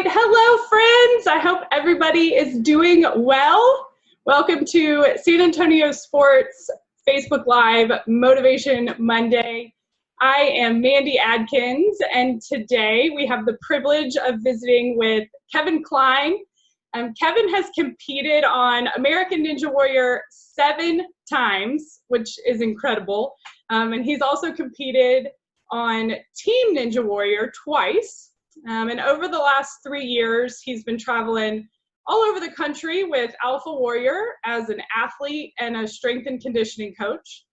Hello, friends. I hope everybody is doing well. Welcome to San Antonio Sports Facebook Live Motivation Monday. I am Mandy Adkins, and today we have the privilege of visiting with Kevin Klein. Kevin has competed on American Ninja Warrior 7 times, which is incredible. And he's also competed on Team Ninja Warrior twice. And over the last 3 years, he's been traveling all over the country with Alpha Warrior as an athlete and a strength and conditioning coach.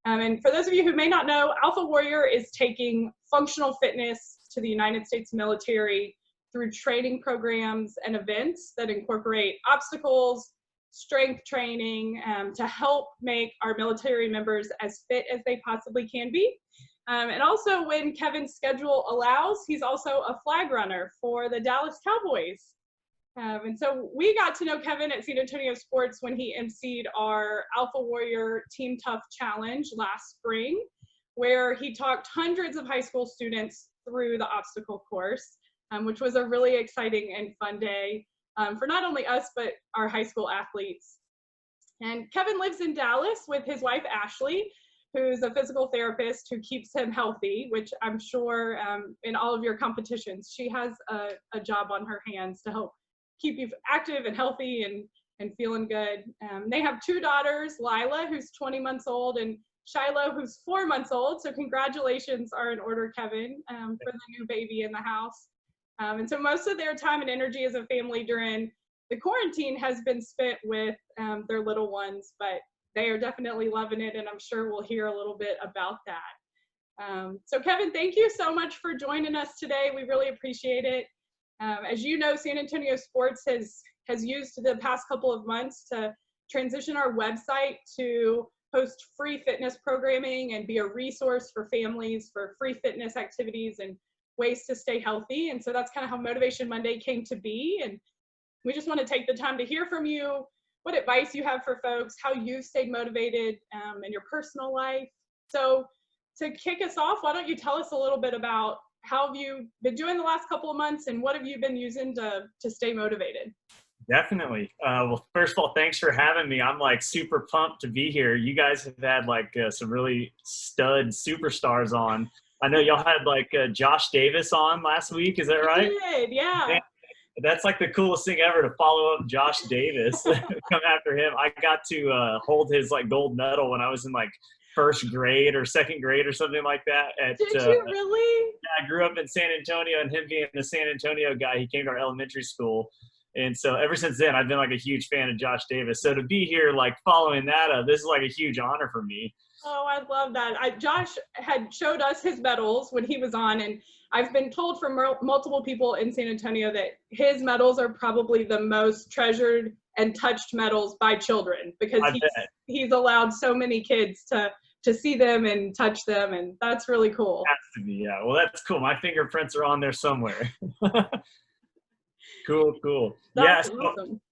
And for those of you who may not know, Alpha Warrior is taking functional fitness to the United States military through training programs and events that incorporate obstacles, strength training, to help make our military members as fit as they possibly can be. And also, when Kevin's schedule allows, he's also a flag runner for the Dallas Cowboys. And so we got to know Kevin at San Antonio Sports when he emceed our Alpha Warrior Team Tough Challenge last spring, where he talked hundreds of high school students through the obstacle course, which was a really exciting and fun day for not only us, but our high school athletes. And Kevin lives in Dallas with his wife, Ashley, who's a physical therapist who keeps him healthy, which I'm sure in all of your competitions, she has a job on her hands to help keep you active and healthy and feeling good. They have 2 daughters, Lila, who's 20 months old, and Shiloh, who's 4 months old. So congratulations are in order, Kevin, for the new baby in the house. And so most of their time and energy as a family during the quarantine has been spent with their little ones, but they are definitely loving it, and I'm sure we'll hear a little bit about that. So Kevin, thank you so much for joining us today. We really appreciate it. As you know, San Antonio Sports has used the past couple of months to transition our website to host free fitness programming and be a resource for families for free fitness activities and ways to stay healthy. And so that's kind of how Motivation Monday came to be. And we just want to take the time to hear from you, what advice you have for folks, how you've stayed motivated in your personal life. So to kick us off, why don't you tell us a little bit about how have you been doing the last couple of months and what have you been using to stay motivated? Definitely. Well, first of all, thanks for having me. I'm like super pumped to be here. You guys have had like some really stud superstars on. I know y'all had like Josh Davis on last week. Is that right? We did, yeah. Man, that's like the coolest thing ever to follow up Josh Davis, come after him. I got to hold his like gold medal when I was in like first grade or second grade or something like that. Did you really? Yeah, I grew up in San Antonio, and him being a San Antonio guy, he came to our elementary school. And so ever since then, I've been like a huge fan of Josh Davis. So to be here, like following that up, this is like a huge honor for me. Oh, I love that. Josh had showed us his medals when he was on, and I've been told from multiple people in San Antonio that his medals are probably the most treasured and touched medals by children because he's allowed so many kids to see them and touch them, and that's really cool. Has to be, yeah. Well, that's cool. My fingerprints are on there somewhere. Cool. That's yeah.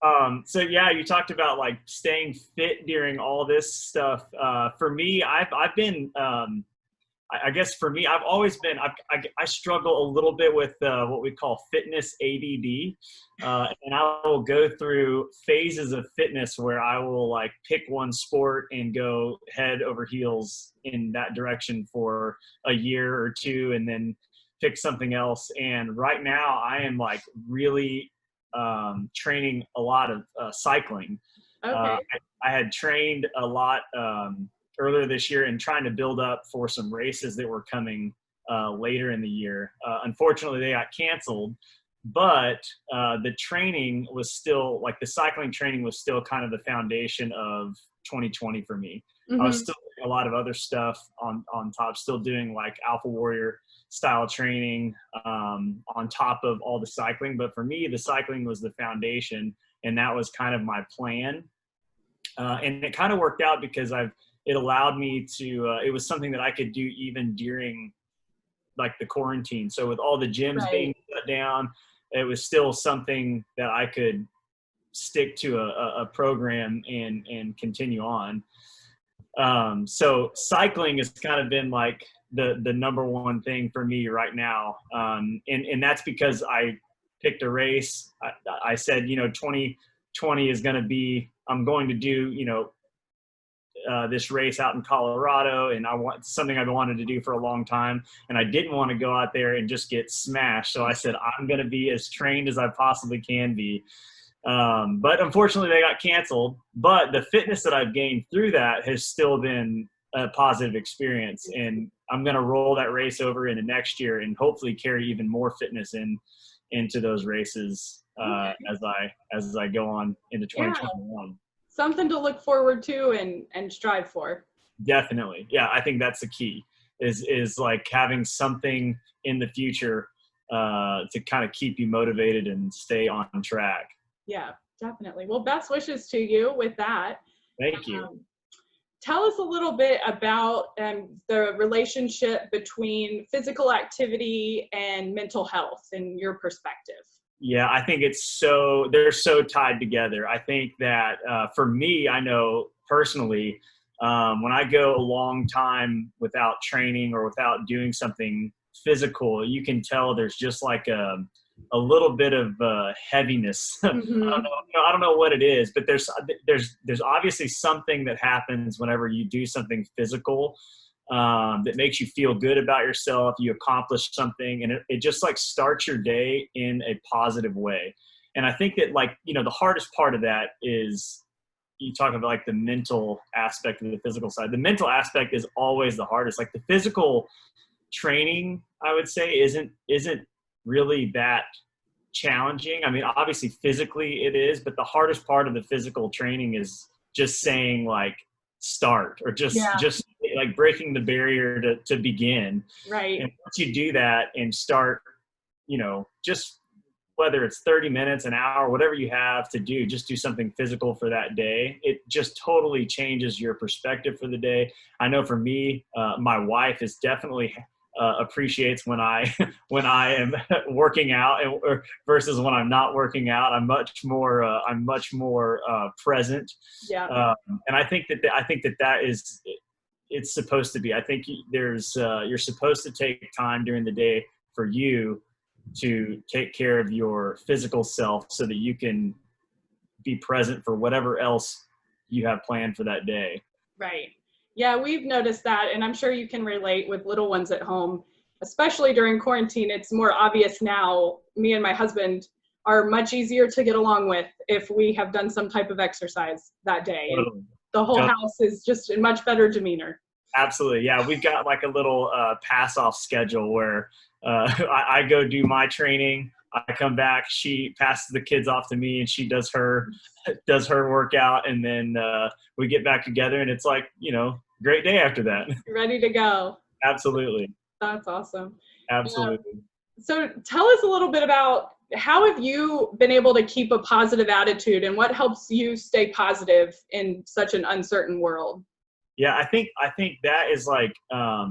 Awesome. So yeah, you talked about like staying fit during all this stuff. For me, I've been, I guess for me, I've always been, I struggle a little bit with what we call fitness ADD. And I will go through phases of fitness where I will like pick one sport and go head over heels in that direction for a year or two, and then pick something else. And right now I am like really training a lot of cycling. Okay. I had trained a lot earlier this year and trying to build up for some races that were coming later in the year. Unfortunately, they got canceled, but the training was still, like the cycling training was still kind of the foundation of 2020 for me. Mm-hmm. I was still doing a lot of other stuff on top, still doing like Alpha Warrior style training on top of all the cycling. But for me, the cycling was the foundation, and that was kind of my plan. And it kind of worked out because it allowed me to, it was something that I could do even during like the quarantine. So with all the gyms being shut down, it was still something that I could stick to a program and continue on. So cycling has kind of been like the number one thing for me right now. And that's because I picked a race. I said, 2020 is going to be, I'm going to do, this race out in Colorado, and I want something I've wanted to do for a long time, and I didn't want to go out there and just get smashed. So I said, I'm going to be as trained as I possibly can be. But unfortunately they got canceled, but the fitness that I've gained through that has still been a positive experience, and I'm going to roll that race over into next year and hopefully carry even more fitness into those races, as I go on into 2021. Yeah. Something to look forward to and strive for. Definitely. Yeah. I think that's the key is like having something in the future, to kind of keep you motivated and stay on track. Yeah, definitely. Well, best wishes to you with that. Thank you. Tell us a little bit about the relationship between physical activity and mental health in your perspective. Yeah, I think they're so tied together. I think that for me, I know personally, when I go a long time without training or without doing something physical, you can tell there's just like a little bit of heaviness. Mm-hmm. I don't know what it is, but there's obviously something that happens whenever you do something physical, that makes you feel good about yourself. You accomplish something, and it just like starts your day in a positive way. And I think that the hardest part of that is, you talk about like the mental aspect of the physical side. The mental aspect is always the hardest. Like the physical training, I would say, isn't really that challenging. I mean, obviously physically it is, but the hardest part of the physical training is just saying like start, or just like breaking the barrier to begin. Right. And once you do that and start, just whether it's 30 minutes, an hour, whatever you have to do, just do something physical for that day. It just totally changes your perspective for the day. I know for me, my wife is definitely appreciates when I am working out versus when I'm not working out. I'm much more present. Yeah. And I think that is, it's supposed to be. I think you're supposed to take time during the day for you to take care of your physical self so that you can be present for whatever else you have planned for that day. Right. Yeah, we've noticed that, and I'm sure you can relate with little ones at home, especially during quarantine. It's more obvious now. Me and my husband are much easier to get along with if we have done some type of exercise that day. Totally. And the whole house is just in much better demeanor. Absolutely. Yeah, we've got like a little pass-off schedule where I go do my training. I come back, she passes the kids off to me, and she does her workout, and then we get back together, and it's like, great day after that. Ready to go. Absolutely. That's awesome. Absolutely. So tell us a little bit about how have you been able to keep a positive attitude, and what helps you stay positive in such an uncertain world? Yeah, I think that is like, I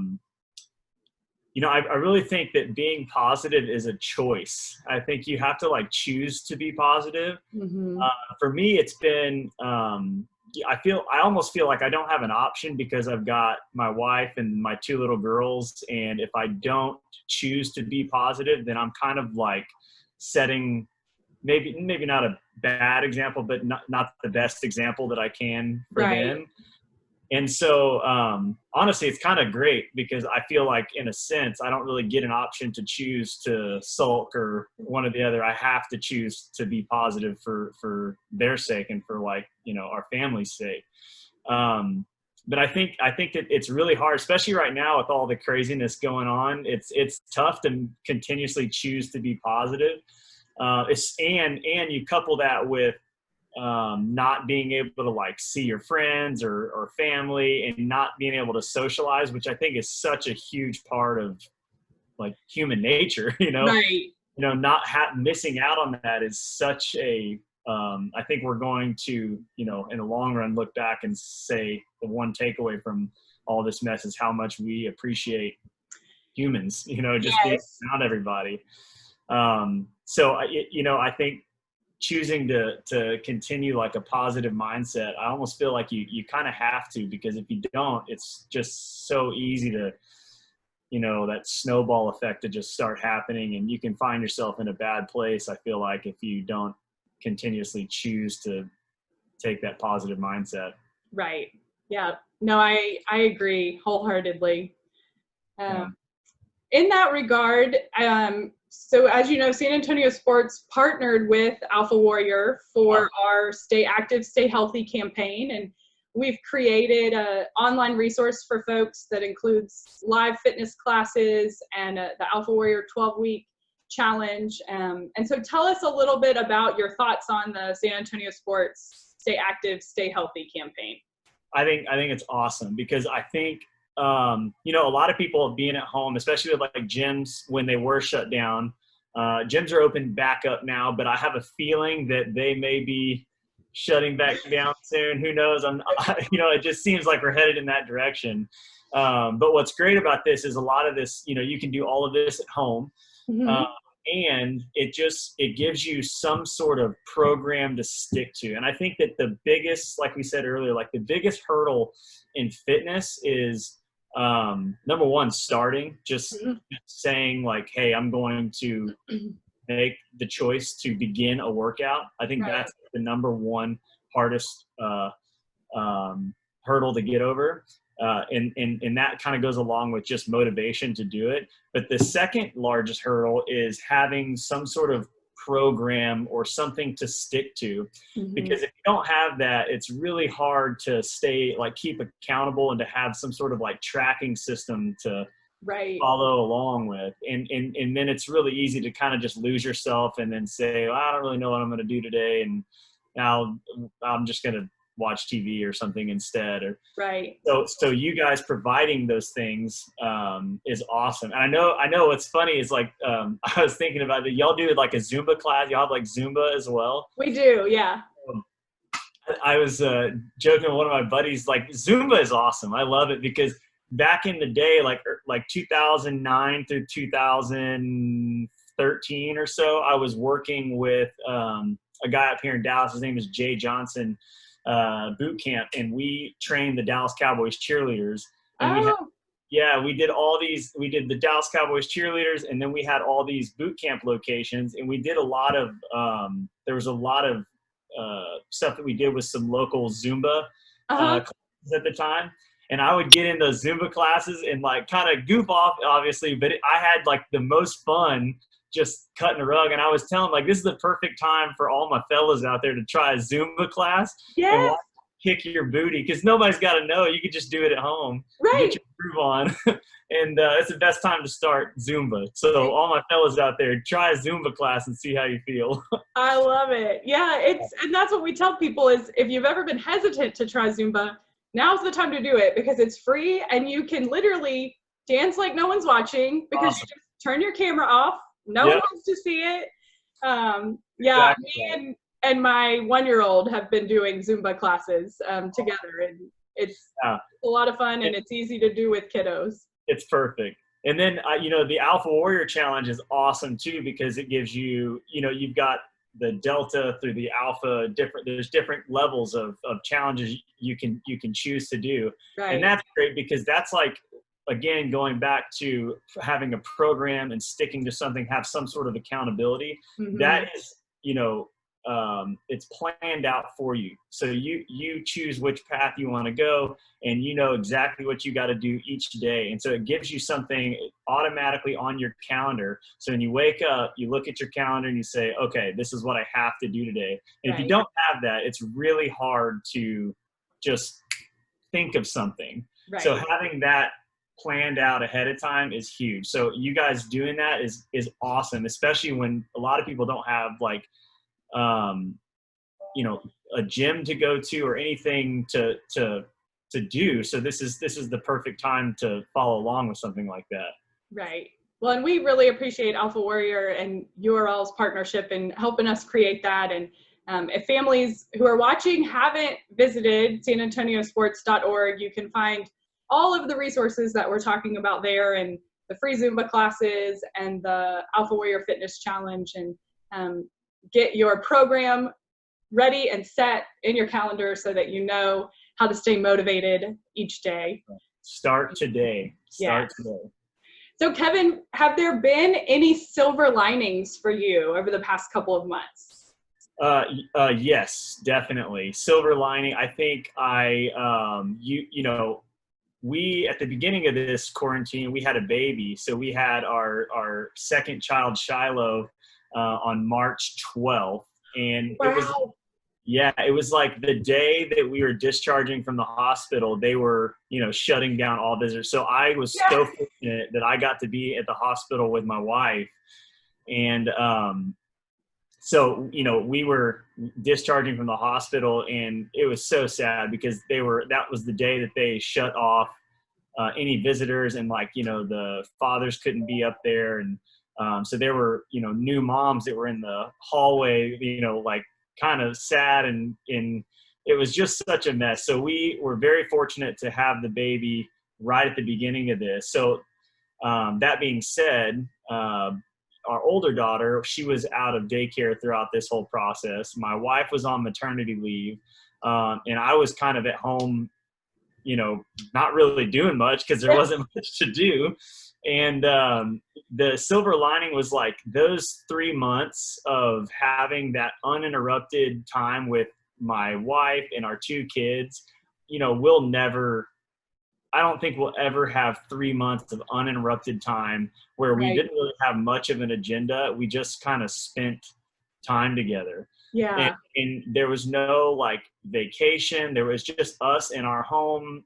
really think that being positive is a choice. I think you have to like choose to be positive. Mm-hmm. For me, it's been, I almost feel like I don't have an option because I've got my wife and my two little girls. And if I don't choose to be positive, then I'm kind of like setting maybe not a bad example, but not the best example that I can for them. And so, honestly, it's kind of great because I feel like in a sense, I don't really get an option to choose to sulk or one or the other. I have to choose to be positive for their sake and for our family's sake. But I think that it's really hard, especially right now with all the craziness going on. It's tough to continuously choose to be positive. And you couple that with not being able to like see your friends or family, and not being able to socialize, which I think is such a huge part of like human nature, Right. Missing out on that is such a, I think we're going to, in the long run, look back and say the one takeaway from all this mess is how much we appreciate humans, just being around everybody. So, I think choosing to continue like a positive mindset, I almost feel like you kind of have to, because if you don't, it's just so easy to, that snowball effect to just start happening, and you can find yourself in a bad place, I feel like, if you don't continuously choose to take that positive mindset. Right. Yeah. No, I agree wholeheartedly. Yeah. In that regard, so as you know, San Antonio Sports partnered with Alpha Warrior for our Stay Active, Stay Healthy campaign. And we've created an online resource for folks that includes live fitness classes and the Alpha Warrior 12-week challenge. And so tell us a little bit about your thoughts on the San Antonio Sports Stay Active, Stay Healthy campaign. I think it's awesome, because I think, a lot of people being at home, especially with like gyms when they were shut down. Gyms are open back up now, but I have a feeling that they may be shutting back down soon. Who knows? It just seems like we're headed in that direction. But what's great about this is a lot of this, you can do all of this at home. Mm-hmm. And it gives you some sort of program to stick to. And I think that the biggest, like we said earlier, like the biggest hurdle in fitness is, number one, starting, just saying like, hey, I'm going to make the choice to begin a workout. I think that's the number one hardest hurdle to get over. And that kind of goes along with just motivation to do it. But the second largest hurdle is having some sort of program or something to stick to, because if you don't have that, it's really hard to keep accountable and to have some sort of like tracking system to follow along with. And then it's really easy to kind of just lose yourself and then say, well, I don't really know what I'm going to do today, and now I'm just going to watch TV or something instead. So you guys providing those things is awesome. And I know what's funny is like, I was thinking about that. Y'all do like a Zumba class. Y'all have like Zumba as well. We do. Yeah. I was joking with one of my buddies, like Zumba is awesome. I love it because back in the day, like 2009 through 2013 or so, I was working with a guy up here in Dallas. His name is Jay Johnson, boot camp, and we trained the Dallas Cowboys cheerleaders. And we did the Dallas Cowboys cheerleaders, and then we had all these boot camp locations, and we did a lot of there was a lot of stuff that we did with some local Zumba classes at the time. And I would get in those Zumba classes and like kind of goof off, obviously, but I had like the most fun just cutting a rug. And I was telling like, this is the perfect time for all my fellas out there to try a Zumba class and watch kick your booty, because nobody's got to know. You can just do it at home, get your groove on. And it's the best time to start Zumba. So all my fellas out there, try a Zumba class and see how you feel. I love it. Yeah, and that's what we tell people is, if you've ever been hesitant to try Zumba, now's the time to do it, because it's free and you can literally dance like no one's watching, because you just turn your camera off. No one wants to see it. Me and my 1-year-old have been doing Zumba classes together, and it's a lot of fun, and it's easy to do with kiddos. It's perfect. And then, the Alpha Warrior Challenge is awesome too, because it gives you, you've got the Delta through the Alpha, there's different levels of challenges you can choose to do. And that's great, because that's like, again, going back to having a program and sticking to something, have some sort of accountability. That is, it's planned out for you. So you choose which path you want to go, and you know exactly what you got to do each day. And so it gives you something automatically on your calendar. So when you wake up, you look at your calendar and you say, okay, this is what I have to do today. And if you don't have that, it's really hard to just think of something. So having that planned out ahead of time is huge. So you guys doing that is awesome, especially when a lot of people don't have like, a gym to go to or anything to do. So this is the perfect time to follow along with something like that. Right. Well, and we really appreciate Alpha Warrior and URL's partnership in helping us create that. And if families who are watching haven't visited sanantoniosports.org, you can find all of the resources that we're talking about there, and the free Zumba classes and the Alpha Warrior Fitness Challenge, and get your program ready and set in your calendar so that you know how to stay motivated each day. Start today. Start today. So Kevin, have there been any silver linings for you over the past couple of months? Yes, definitely. Silver lining. I think we, at the beginning of this quarantine, we had a baby. So we had our second child, Shiloh, on March 12th. And Wow. it was like the day that we were discharging from the hospital, they were, shutting down all visitors. So I was Yeah. so fortunate that I got to be at the hospital with my wife. And, so, we were discharging from the hospital, and it was so sad because that was the day that they shut off any visitors, and the fathers couldn't be up there. And so there were, new moms that were in the hallway, kind of sad, and it was just such a mess. So we were very fortunate to have the baby right at the beginning of this. So that being said, our older daughter, she was out of daycare throughout this whole process. My wife was on maternity leave, and I was kind of at home, not really doing much because there wasn't much to do. And the silver lining was like those 3 months of having that uninterrupted time with my wife and our 2 kids. I don't think we'll ever have 3 months of uninterrupted time where we didn't really have much of an agenda. We just kind of spent time together. Yeah. And there was no vacation. There was just us in our home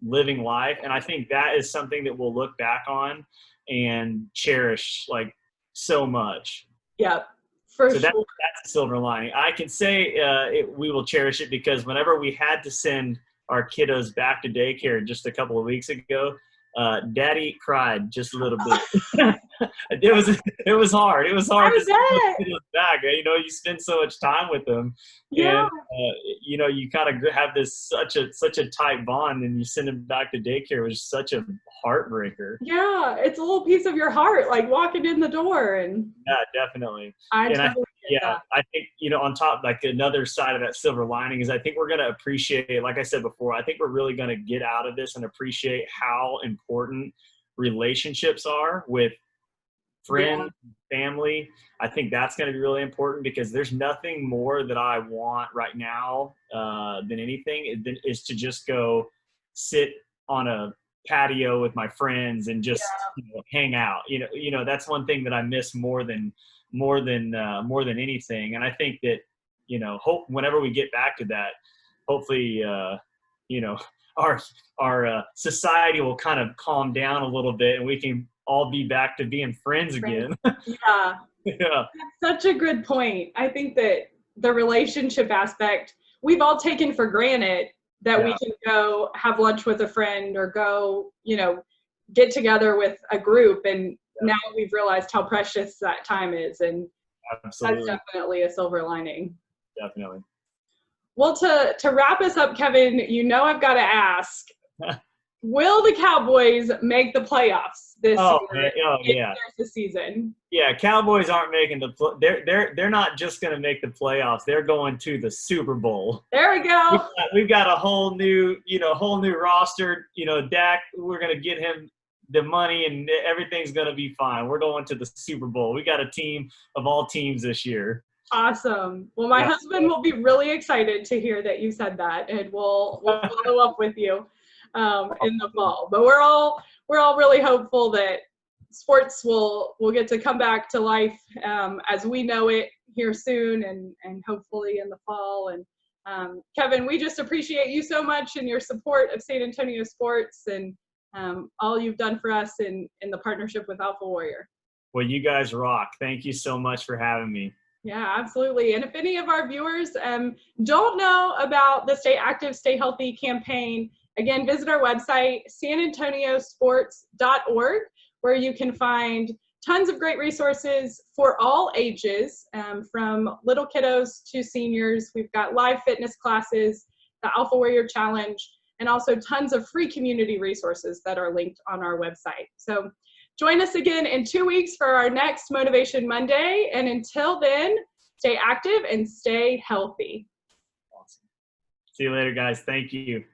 living life. And I think that is something that we'll look back on and cherish so much. Yeah, for So sure. that's a silver lining. I can say we will cherish it because whenever we had to send our kiddos back to daycare just a couple of weeks ago, Daddy cried just a little bit. It was hard. It was hard to send those kiddos back. You spend so much time with them, Yeah. and you kind of have this such a tight bond, and you send them back to daycare, which is such a heartbreaker. Yeah, it's a little piece of your heart, like walking in the door. And Yeah, definitely. I totally get that. I think, on top, another side of that silver lining is I think we're going to appreciate, like I said before, I think we're really going to get out of this and appreciate how important relationships are with friends, family. I think that's going to be really important because there's nothing more that I want right now than anything is to just go sit on a patio with my friends and just hang out. That's one thing that I miss more than anything. And I think that hope whenever we get back to that, hopefully our society will kind of calm down a little bit and we can all be back to being friends again. Yeah. Yeah. That's such a good point. I think that the relationship aspect, we've all taken for granted that we can go have lunch with a friend or go, get together with a group. And now we've realized how precious that time is. And Absolutely. that's definitely a silver lining. Definitely. Well, to wrap us up, Kevin, I've got to ask, will the Cowboys make the playoffs this year? Yeah. There's a season. Yeah, Cowboys aren't making they're not just going to make the playoffs. They're going to the Super Bowl. There we go. We've got a whole new roster. Dak, we're going to get him the money and everything's going to be fine. We're going to the Super Bowl. We got a team of all teams this year. Awesome. Well, my husband will be really excited to hear that you said that, and we'll follow up with you in the fall. But we're all really hopeful that sports will get to come back to life as we know it here soon, and hopefully in the fall. And Kevin, we just appreciate you so much and your support of San Antonio sports and all you've done for us in the partnership with Alpha Warrior. Well, you guys rock. Thank you so much for having me. Yeah, absolutely. And if any of our viewers don't know about the Stay Active, Stay Healthy campaign, again, visit our website, sanantoniosports.org, where you can find tons of great resources for all ages, from little kiddos to seniors. We've got live fitness classes, the Alpha Warrior Challenge, and also tons of free community resources that are linked on our website. So join us again in 2 weeks for our next Motivation Monday. And until then, stay active and stay healthy. Awesome. See you later, guys. Thank you.